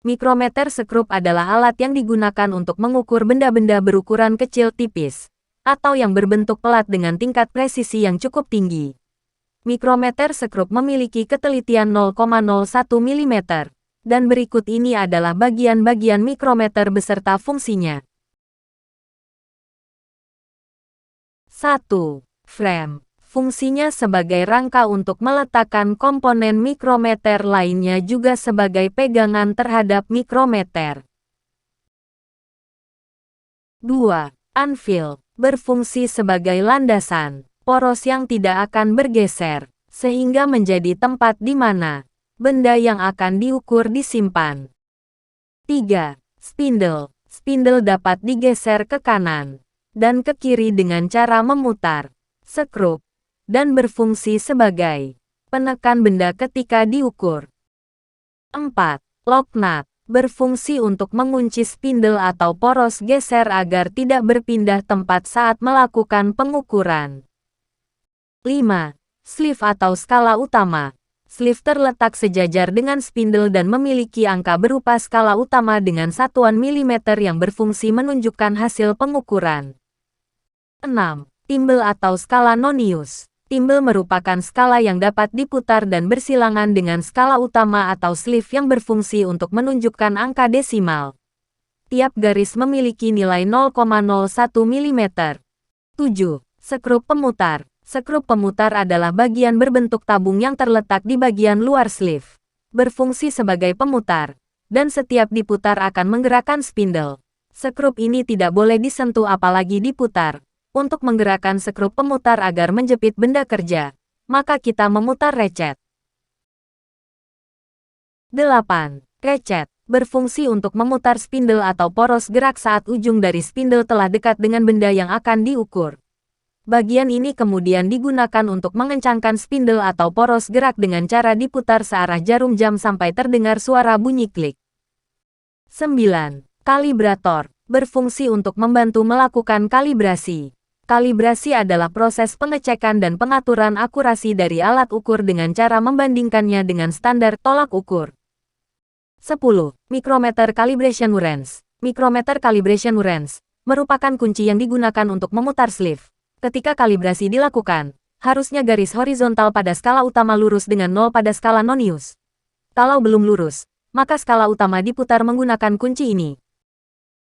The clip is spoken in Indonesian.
Mikrometer sekrup adalah alat yang digunakan untuk mengukur benda-benda berukuran kecil tipis, atau yang berbentuk pelat dengan tingkat presisi yang cukup tinggi. Mikrometer sekrup memiliki ketelitian 0,01 mm, dan berikut ini adalah bagian-bagian mikrometer beserta fungsinya. 1. Frame. Fungsinya sebagai rangka untuk meletakkan komponen mikrometer lainnya juga sebagai pegangan terhadap mikrometer. 2. Anvil. Berfungsi sebagai landasan, poros yang tidak akan bergeser, sehingga menjadi tempat di mana benda yang akan diukur disimpan. 3. Spindle. Spindle dapat digeser ke kanan dan ke kiri dengan cara memutar sekrup, dan berfungsi sebagai penekan benda ketika diukur. 4. Lock nut. Berfungsi untuk mengunci spindle atau poros geser agar tidak berpindah tempat saat melakukan pengukuran. 5. Sleeve atau skala utama. Sleeve terletak sejajar dengan spindle dan memiliki angka berupa skala utama dengan satuan milimeter yang berfungsi menunjukkan hasil pengukuran. 6. Timbel atau skala nonius. Timbel merupakan skala yang dapat diputar dan bersilangan dengan skala utama atau sleeve yang berfungsi untuk menunjukkan angka desimal. Tiap garis memiliki nilai 0,01 mm. 7. Sekrup pemutar. Sekrup pemutar adalah bagian berbentuk tabung yang terletak di bagian luar sleeve. Berfungsi sebagai pemutar, dan setiap diputar akan menggerakkan spindle. Sekrup ini tidak boleh disentuh apalagi diputar. Untuk menggerakkan sekrup pemutar agar menjepit benda kerja, maka kita memutar recet. 8. Recet. Berfungsi untuk memutar spindle atau poros gerak saat ujung dari spindle telah dekat dengan benda yang akan diukur. Bagian ini kemudian digunakan untuk mengencangkan spindle atau poros gerak dengan cara diputar searah jarum jam sampai terdengar suara bunyi klik. 9. Kalibrator. Berfungsi untuk membantu melakukan kalibrasi. Kalibrasi adalah proses pengecekan dan pengaturan akurasi dari alat ukur dengan cara membandingkannya dengan standar tolak ukur. 10. Micrometer Calibration Wrench. Micrometer Calibration Wrench merupakan kunci yang digunakan untuk memutar sleeve. Ketika kalibrasi dilakukan, harusnya garis horizontal pada skala utama lurus dengan 0 pada skala nonius. Kalau belum lurus, maka skala utama diputar menggunakan kunci ini.